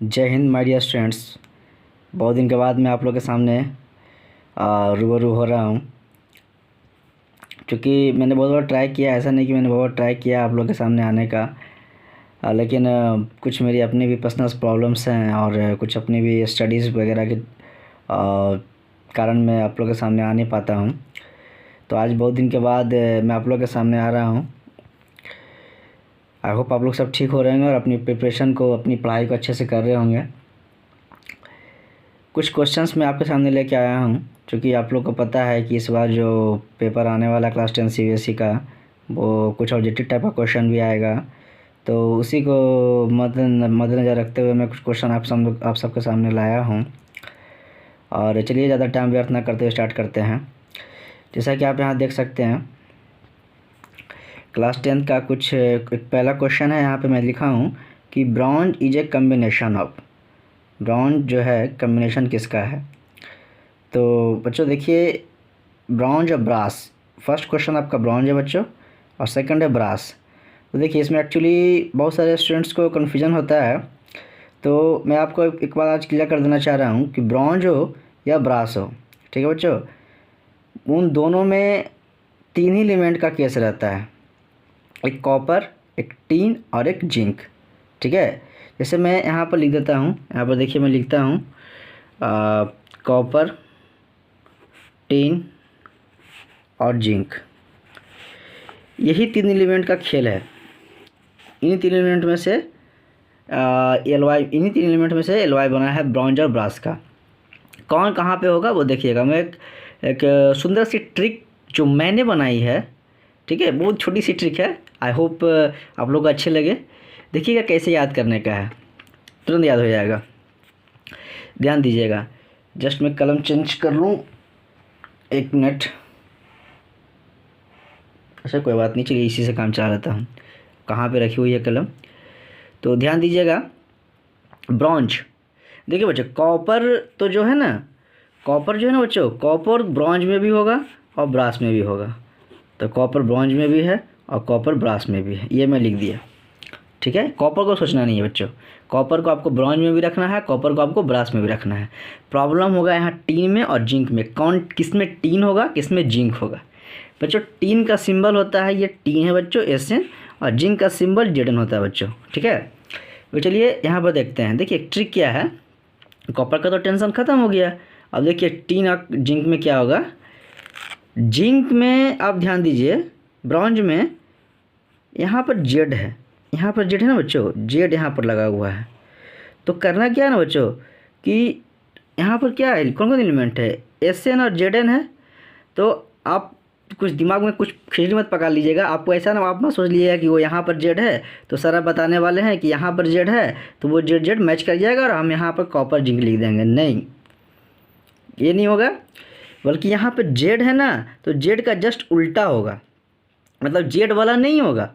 जय Hind my dear students. बहुत दिन के बाद मैं आप लोग के सामने रूबरू हो रहा हूँ, क्योंकि मैंने बहुत बार ट्राई किया। ऐसा नहीं कि मैंने बहुत बार ट्राई किया आप लोग के सामने आने का, लेकिन कुछ मेरी अपनी भी पर्सनल प्रॉब्लम्स हैं और कुछ अपनी भी स्टडीज़ वगैरह के कारण मैं आप लोग के सामने आ नहीं पाता हूँ। तो आज बहुत दिन के बाद मैं आप लोग के सामने आ रहा हूँ। आई होप आप लोग सब ठीक हो रहे होंगे और अपनी प्रिपरेशन को, अपनी पढ़ाई को अच्छे से कर रहे होंगे। कुछ क्वेश्चंस मैं आपके सामने लेके आया हूँ, क्योंकि आप लोग को पता है कि इस बार जो पेपर आने वाला क्लास 10 CBSE का, वो कुछ ऑब्जेक्टिव टाइप का क्वेश्चन भी आएगा। तो उसी को मद्देनज़र रखते हुए मैं कुछ क्वेश्चन आप सबके सामने लाया हूँ। और चलिए ज़्यादा टाइम व्यर्थ ना करते हुए स्टार्ट करते हैं। जैसा कि आप यहाँ देख सकते हैं, क्लास 10 का कुछ एक पहला क्वेश्चन है। यहाँ पे मैं लिखा हूँ कि bronze is a combination of. Bronze जो है कम्बिनेशन किसका है? तो बच्चों देखिए, ब्रॉन्ज और ब्रास। फर्स्ट क्वेश्चन आपका ब्रॉन्ज है बच्चों, और सेकंड है ब्रास। तो देखिए, इसमें एक्चुअली बहुत सारे स्टूडेंट्स को कन्फ्यूजन होता है। तो मैं आपको एक बार आज क्लियर कर देना चाह रहा हूँ कि ब्रॉन्ज हो या ब्रास हो, ठीक है बच्चों, उन दोनों में तीन ही एलिमेंट का केस रहता है, एक कॉपर, एक टीन और एक जिंक। ठीक है, जैसे मैं यहाँ पर लिख देता हूँ। यहाँ पर देखिए मैं लिखता हूँ कॉपर, टीन और जिंक। यही तीन एलिमेंट का खेल है। इन्हीं तीन एलिमेंट में से एलवाई बना है ब्रॉन्ज और ब्रास का। कौन कहाँ पे होगा वो देखिएगा। मैं एक सुंदर सी ट्रिक जो मैंने बनाई है, ठीक है, बहुत छोटी सी ट्रिक है। आई होप आप लोग को अच्छे लगे। देखिएगा कैसे याद करने का है, तुरंत याद हो जाएगा। ध्यान दीजिएगा। जस्ट मैं कलम चेंज कर लूँ, एक मिनट। अच्छा कोई बात नहीं, चलिए इसी से काम चला लेता हूँ। कहाँ पे रखी हुई है कलम? तो ध्यान दीजिएगा, ब्रॉन्ज। देखिए बच्चों, कॉपर तो जो है ना, कॉपर जो है ना बच्चों, कॉपर ब्रॉन्ज में भी होगा और ब्रास में भी होगा। तो कॉपर ब्रॉन्ज में भी है और कॉपर ब्रास में भी है, ये मैं लिख दिया। ठीक है, कॉपर को सोचना नहीं है बच्चों। कॉपर को आपको ब्रॉन्ज में भी रखना है, कॉपर को आपको ब्रास में भी रखना है। प्रॉब्लम होगा यहाँ टीन में और जिंक में। कौन किस में टीन होगा, किस में जिंक होगा? बच्चों टीन का सिंबल होता है, ये टीन है बच्चों, SN, और जिंक का सिंबल ZN होता है बच्चों। ठीक है, तो चलिए यहाँ पर देखते हैं। देखिए ट्रिक क्या है। कॉपर का तो टेंशन ख़त्म हो गया। अब देखिए टीन और जिंक में क्या होगा। जिंक में आप ध्यान दीजिए, ब्रॉन्ज में यहाँ पर Z है, यहाँ पर Z है ना बच्चों, Z यहाँ पर लगा हुआ है। तो करना क्या है ना बच्चों कि यहाँ पर क्या है, कौन कौन एलिमेंट है, SN और ZN है। तो आप कुछ दिमाग में कुछ खिचड़ी मत पका लीजिएगा। आपको ऐसा ना, आप मत सोच लीजिएगा कि वो यहाँ पर Z है तो सर आप बताने वाले हैं कि यहाँ पर Z है तो वो Z मैच कर जाएगा और हम यहाँ पर कॉपर जिंक लिख देंगे। नहीं, ये नहीं होगा। बल्कि यहाँ पर Z है ना, तो Z का जस्ट उल्टा होगा, मतलब Z वाला नहीं होगा।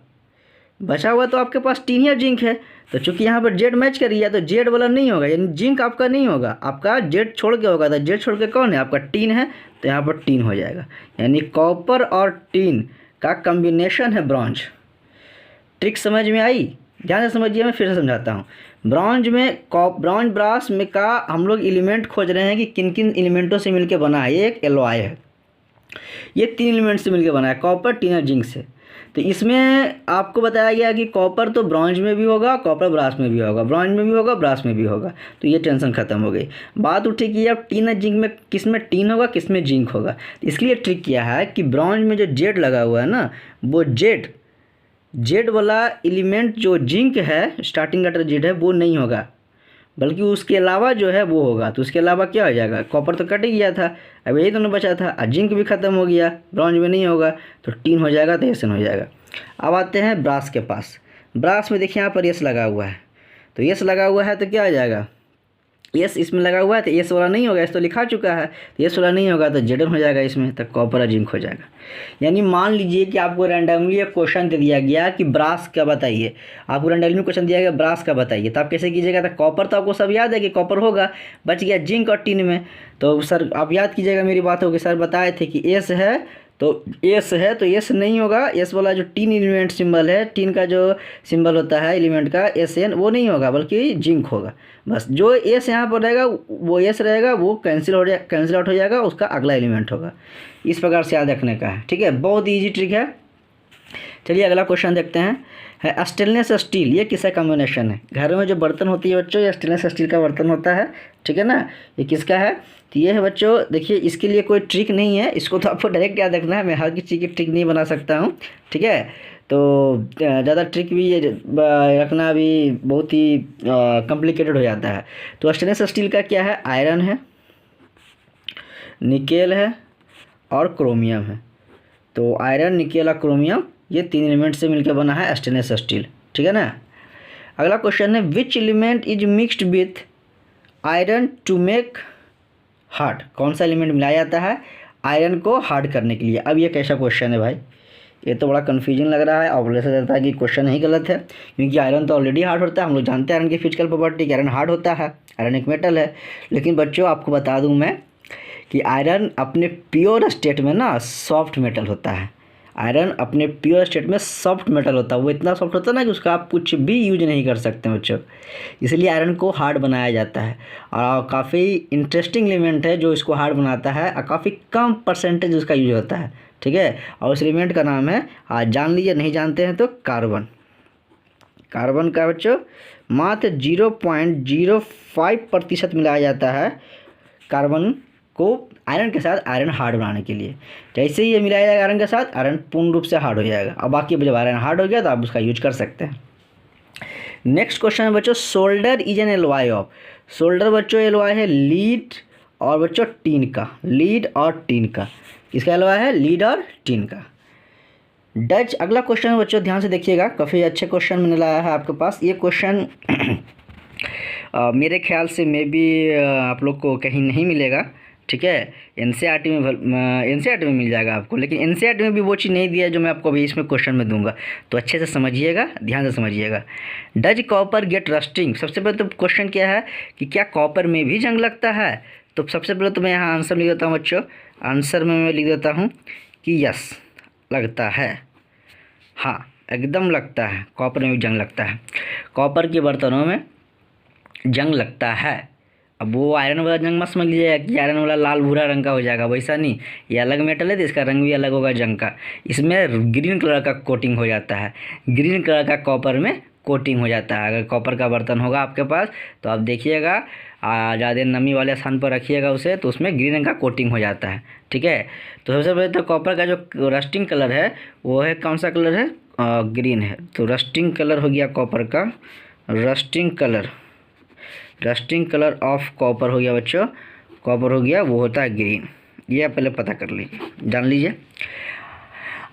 बचा हुआ तो आपके पास टीन या जिंक है, तो चूंकि यहाँ पर Z मैच कर रही है तो Z वाला नहीं होगा, यानी जिंक आपका नहीं होगा, आपका Z छोड़ के होगा। तो Z छोड़ के कौन है? आपका टीन है, तो यहाँ पर टीन हो जाएगा। यानी कॉपर और टीन का कम्बिनेशन है ब्रॉन्ज। ट्रिक समझ में आई? ध्यान से समझिए, मैं फिर से समझाता हूँ। ब्रॉन्ज में ब्रॉन्ज ब्रास में का हम लोग एलिमेंट खोज रहे हैं कि किन किन एलिमेंटों से मिलकर बना है। ये एक एलॉय है, ये तीन एलिमेंट से मिलकर बना है, कॉपर, टीन और जिंक से। तो इसमें आपको बताया गया कि कॉपर तो ब्रॉन्ज में भी होगा, कॉपर ब्रास में भी होगा, ब्रॉन्ज में भी होगा, ब्रास में भी होगा। तो ये टेंशन खत्म हो गई। बात उठी कि अब टीन और जिंक में किस में टीन होगा, किस में जिंक होगा। तो इसके लिए ट्रिक किया है कि ब्रॉन्ज में जो Z लगा हुआ है ना, वो Z वाला एलिमेंट जो जिंक है, स्टार्टिंग लेटर Z है, वो नहीं होगा, बल्कि उसके अलावा जो है वो होगा। तो उसके अलावा क्या हो जाएगा? कॉपर तो कट ही गया था, अब यही दोनों बचा था, और जिंक भी खत्म हो गया, ब्रॉन्ज में नहीं होगा, तो टीन हो जाएगा, तो SN हो जाएगा। अब आते हैं ब्रास के पास। ब्रास में देखिए यहाँ पर S लगा हुआ है, तो S लगा हुआ है तो क्या हो जाएगा? S इसमें लगा हुआ है तो S वाला नहीं होगा, S तो लिखा चुका है, तो S वाला नहीं होगा तो ZN हो जाएगा इसमें, तो कॉपर और जिंक हो जाएगा। यानी मान लीजिए कि आपको रैंडमली एक क्वेश्चन दे दिया गया कि ब्रास का बताइए, आपको रैंडमली क्वेश्चन दिया गया ब्रास का बताइए, तो आप कैसे कीजिएगा? तो कॉपर तो आपको सब याद है कि कॉपर होगा, बच गया जिंक और टिन में। तो सर आप याद कीजिएगा, मेरी बात होगी, सर बताए थे कि S है तो एस है तो एस नहीं होगा, एस वाला जो टीन एलिमेंट सिंबल है, टीन का जो सिंबल होता है एलिमेंट का एस एन, वो नहीं होगा बल्कि जिंक होगा। बस जो एस यहाँ पर रहेगा वो एस रहेगा, वो कैंसिल आउट हो जाएगा, उसका अगला एलिमेंट होगा। इस प्रकार से याद रखने का है, ठीक है, बहुत ईजी ट्रिक है। चलिए अगला क्वेश्चन देखते हैं, है स्टेनलेस स्टील, ये किसका कॉम्बिनेशन है? घरों में जो बर्तन होती है बच्चों, ये स्टेनलेस स्टील का बर्तन होता है, ठीक है ना। ये किसका है? तो ये है बच्चों, देखिए इसके लिए कोई ट्रिक नहीं है, इसको तो आपको डायरेक्ट याद रखना है, मैं हर किसी की ट्रिक नहीं बना सकता हूँ, ठीक है। तो ज़्यादा ट्रिक भी ये रखना भी बहुत ही कॉम्प्लिकेटेड हो जाता है। तो स्टेनलेस स्टील का क्या है? आयरन है, निकेल है और क्रोमियम है। तो आयरन, निकेल और क्रोमियम, ये 3 एलिमेंट से मिलकर बना है स्टेनलेस स्टील, ठीक है ना। अगला क्वेश्चन है, which element is mixed with iron to make hard? कौन सा एलिमेंट मिलाया जाता है आयरन को हार्ड करने के लिए? अब ये कैसा क्वेश्चन है भाई, ये तो बड़ा कन्फ्यूजन लग रहा है और ऐसा लगता है कि क्वेश्चन ही गलत है, क्योंकि आयरन तो ऑलरेडी हार्ड होता है, हम लोग जानते हैं आयरन की फिजिकल प्रॉपर्टी, आयरन हार्ड होता है, आयरन एक मेटल है। लेकिन बच्चों आपको बता दूं मैं कि आयरन अपने प्योर स्टेट में ना सॉफ्ट मेटल होता है। आयरन अपने प्योर स्टेट में सॉफ्ट मेटल होता है, वो इतना सॉफ्ट होता है ना कि उसका आप कुछ भी यूज नहीं कर सकते बच्चों, इसलिए आयरन को हार्ड बनाया जाता है। और काफ़ी इंटरेस्टिंग एलिमेंट है जो इसको हार्ड बनाता है, और काफ़ी कम परसेंटेज उसका यूज होता है, ठीक है। और उस एलिमेंट का नाम है, आज जान लीजिए, नहीं जानते हैं तो कार्बन। कार्बन का बच्चों मात्र 0.05% मिलाया जाता है कार्बन को आयरन के साथ, आयरन हार्ड बनाने के लिए। जैसे ही ये मिलाया जाएगा आयरन के साथ, आयरन पूर्ण रूप से हार्ड हो जाएगा, और बाकी जब आयरन हार्ड हो गया तो आप उसका यूज कर सकते हैं। नेक्स्ट क्वेश्चन है बच्चों, solder is an alloy of? Solder बच्चों एलॉय है लीड और बच्चों टीन का, लीड और टीन का। किसका एलॉय है? लीड और टीन का। डच, अगला क्वेश्चन है बच्चों, ध्यान से देखिएगा, काफ़ी अच्छे क्वेश्चन मैंने लाया है आपके पास। ये क्वेश्चन मेरे ख्याल से मे बी आप लोग को कहीं नहीं मिलेगा, ठीक है। एनसीईआरटी में मिल जाएगा आपको, लेकिन एनसीईआरटी में भी वो चीज़ नहीं दिया है जो मैं आपको अभी इसमें क्वेश्चन में दूंगा, तो अच्छे से समझिएगा, ध्यान से समझिएगा। Does copper get rusting? सबसे पहले तो क्वेश्चन क्या है कि क्या कॉपर में भी जंग लगता है? तो सबसे पहले तो मैं यहाँ आंसर लिख देता हूँ बच्चों, आंसर में मैं लिख देता हूँ कि यस लगता है, हाँ एकदम लगता है, कॉपर में भी जंग लगता है, कॉपर के बर्तनों में जंग लगता है। अब वो आयरन वाला जंग मत समझ लीजिएगा कि आयरन वाला लाल भूरा रंग का हो जाएगा, वैसा नहीं, ये अलग मेटल है तो इसका रंग भी अलग होगा जंग का। इसमें ग्रीन कलर का कोटिंग हो जाता है, ग्रीन कलर का कॉपर में कोटिंग हो जाता है। अगर कॉपर का बर्तन होगा आपके पास तो आप देखिएगा, ज़्यादा नमी वाले स्थान पर रखिएगा उसे, तो उसमें ग्रीन रंग का कोटिंग हो जाता है, ठीक है। तो सबसे पहले तो कॉपर का जो रस्टिंग कलर है वो है, कौन सा कलर है? ग्रीन है। तो रस्टिंग कलर हो गया कॉपर का, रस्टिंग कलर ऑफ कॉपर हो गया बच्चों, कॉपर हो गया, वो होता है ग्रीन। ये आप पहले पता कर लीजिए, जान लीजिए।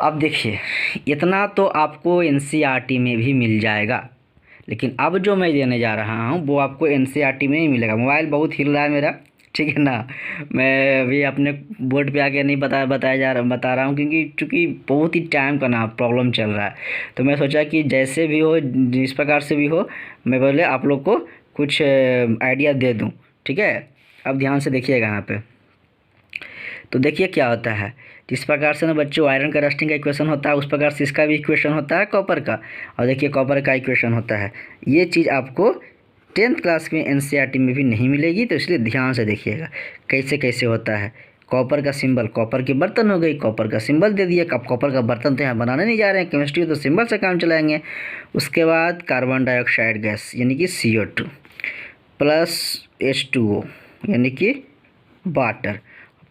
अब देखिए, इतना तो आपको एनसीईआरटी में भी मिल जाएगा, लेकिन अब जो मैं देने जा रहा हूँ वो आपको एनसीईआरटी में ही मिलेगा। मोबाइल बहुत हिल रहा है मेरा, ठीक है ना, मैं अभी अपने बोर्ड पे आके नहीं बता रहा हूँ, क्योंकि चूँकि बहुत ही टाइम का ना प्रॉब्लम चल रहा है। तो मैं सोचा कि जैसे भी हो, जिस प्रकार से भी हो, मैं पहले आप लोग को कुछ आइडिया दे दूं, ठीक है। अब ध्यान से देखिएगा यहाँ पे, तो देखिए क्या होता है। जिस प्रकार से ना बच्चों आयरन का रस्टिंग का इक्वेशन होता है, उस प्रकार से इसका भी इक्वेशन होता है कॉपर का, और देखिए कॉपर का इक्वेशन होता है। ये चीज़ आपको 10th क्लास में एनसीईआरटी में भी नहीं मिलेगी, तो इसलिए ध्यान से देखिएगा कैसे कैसे होता है। कॉपर का सिंबल, कॉपर के बर्तन हो गई, कॉपर का सिंबल दे दिया। अब कॉपर का बर्तन तो यहाँ बनाने नहीं जा रहे हैं, केमिस्ट्री तो सिंबल से काम चलाएंगे। उसके बाद कार्बन डाइऑक्साइड गैस यानी कि CO2 प्लस H2O यानी कि वाटर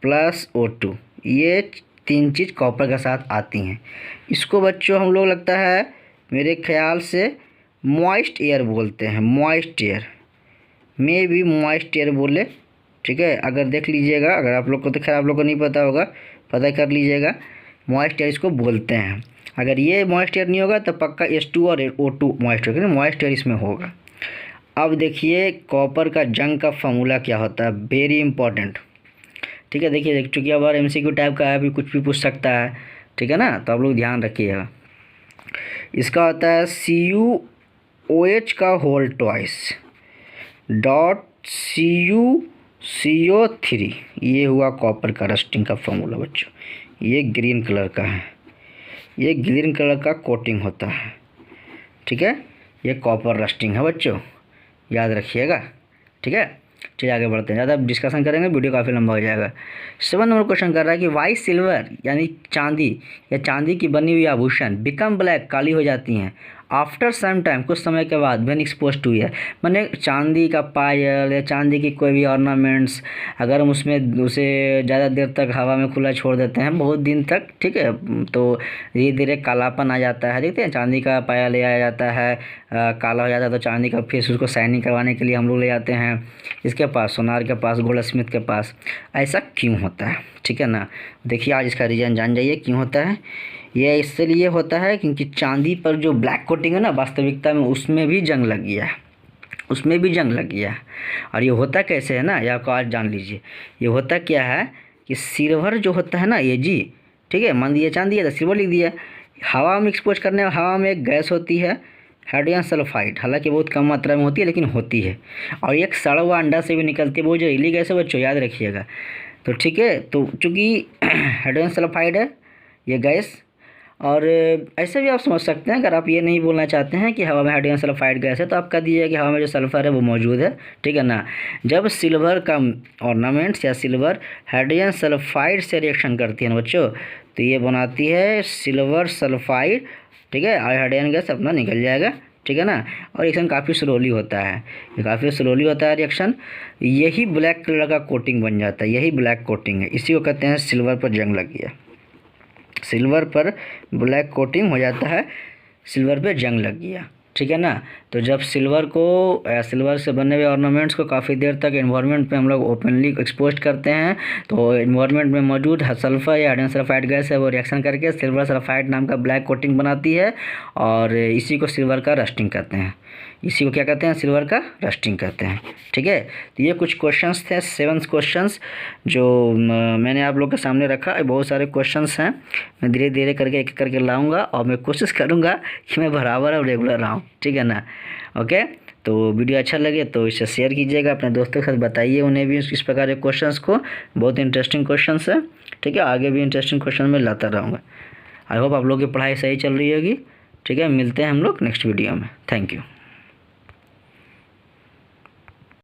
प्लस O2, ये 3 चीज़ कॉपर के साथ आती हैं। इसको बच्चों हम लोग लगता है मेरे ख्याल से मॉइस्ट एयर बोलते हैं, मॉइस्ट एयर में भी मॉइस्ट एयर बोले, ठीक है। अगर देख लीजिएगा, अगर आप लोग को तो खैर आप लोग को नहीं पता होगा, पता कर लीजिएगा, मॉइस्ट एयर इसको बोलते हैं। अगर ये मॉइस्ट एयर नहीं होगा तो पक्का H2 और O2 moist air, moist air इसमें होगा। अब देखिए कॉपर का जंग का फॉर्मूला क्या होता है, वेरी इंपॉर्टेंट, ठीक है। देखिए चूँकि अब MCQ टाइप का है, अभी कुछ भी पूछ सकता है, ठीक है ना, तो आप लोग ध्यान रखिएगा। इसका होता है CuOH का होल ट्वाइस डॉट CuCO3, ये हुआ कॉपर का रस्टिंग का फॉर्मूला बच्चों, ये ग्रीन कलर का है, ये ग्रीन कलर का कोटिंग होता है, ठीक है। ये कॉपर रस्टिंग है बच्चों, याद रखिएगा, ठीक है। चलिए आगे बढ़ते हैं, ज़्यादा डिस्कशन करेंगे वीडियो काफ़ी लंबा हो जाएगा। 7 नंबर क्वेश्चन कर रहा है कि वाई सिल्वर यानी चांदी या चांदी की बनी हुई आभूषण बिकम ब्लैक, काली हो जाती हैं आफ्टर सम टाइम, कुछ समय के बाद, व्हेन एक्सपोज टू एयर। मैंने चांदी का पायल या चांदी की कोई भी ऑर्नामेंट्स अगर हम उसमें उसे ज़्यादा देर तक हवा में खुला छोड़ देते हैं बहुत दिन तक, ठीक है, तो धीरे धीरे कालापन आ जाता है। देखते हैं चांदी का पायल ले आया जाता है, काला हो जाता है, तो चांदी का फिर उसको शाइनिंग करवाने के लिए हम लोग ले जाते हैं इसके पास, सोनार के पास, गोल्ड स्मिथ के पास। ऐसा क्यों होता है, ठीक है ना। देखिए आज इसका रीज़न जान जाइए क्यों होता है। ये इसलिए होता है क्योंकि चांदी पर जो ब्लैक कोटिंग है ना, वास्तविकता में उसमें भी जंग लग गया है, उसमें भी जंग लग गया है। और ये होता कैसे है ना, ये आपको आज जान लीजिए। ये होता क्या है कि सिल्वर जो होता है ना ये जी, ठीक है, मान दिया चांदी है तो सिल्वर लिख दिया, हवा में एक्सपोज करने, हवा में एक गैस होती है हाइड्रोजन सल्फाइड, हालांकि बहुत कम मात्रा में होती है लेकिन होती है, और एक सड़ा हुआ अंडा से भी निकलती है, वो जहरीली गैस है बच्चों, याद रखिएगा। तो ठीक है, तो चूँकि हाइड्रोजन सल्फाइड है ये गैस, और ऐसे भी आप समझ सकते हैं, अगर आप ये नहीं बोलना चाहते हैं कि हवा में हाइड्रोजन सल्फाइड गैस है तो आप कह दीजिए कि हवा में जो सल्फर है वो मौजूद है, ठीक है ना। जब सिल्वर का ऑर्नामेंट्स या सिल्वर हाइड्रोजन सल्फाइड से रिएक्शन करती है ना बच्चों, तो ये बनाती है सिल्वर सल्फाइड, ठीक है, और हाइड्रोजन गैस अपना निकल जाएगा, ठीक है ना। और रिएक्शन काफ़ी स्लोली होता है, ये काफ़ी स्लोली होता है रिएक्शन, यही ब्लैक कलर का कोटिंग बन जाता है, यही ब्लैक कोटिंग है, इसी को कहते हैं सिल्वर पर जंग लग गया। सिल्वर पर ब्लैक कोटिंग हो जाता है, सिल्वर पे जंग लग गया, ठीक है ना। तो जब सिल्वर को सिल्वर से बने हुए ऑर्नामेंट्स को काफ़ी देर तक एनवायरनमेंट में हम लोग ओपनली एक्सपोज करते हैं, तो एनवायरनमेंट में मौजूद सल्फर या हाइड्रोजन सल्फाइड गैस है वो रिएक्शन करके सिल्वर सल्फाइड नाम का ब्लैक कोटिंग बनाती है, और इसी को सिल्वर का रस्टिंग कहते हैं, इसी को क्या कहते हैं, सिल्वर का रस्टिंग कहते हैं, ठीक है। तो ये कुछ क्वेश्चंस थे, 7 क्वेश्चंस जो मैंने आप लोग के सामने रखा। बहुत सारे क्वेश्चंस हैं, मैं धीरे धीरे करके एक करके लाऊंगा, और मैं कोशिश करूंगा कि मैं बराबर और रेगुलर रहूँ, ठीक है ना। ओके, तो वीडियो अच्छा लगे तो इसे शेयर कीजिएगा, अपने दोस्तों के साथ बताइए उन्हें भी इस प्रकार के क्वेश्चंस को, बहुत इंटरेस्टिंग क्वेश्चंस है, ठीक है। आगे भी इंटरेस्टिंग क्वेश्चन मैं लाता रहूँगा। आई होप आप लोगों की पढ़ाई सही चल रही होगी, ठीक है। मिलते हैं हम लोग नेक्स्ट वीडियो में, थैंक यू।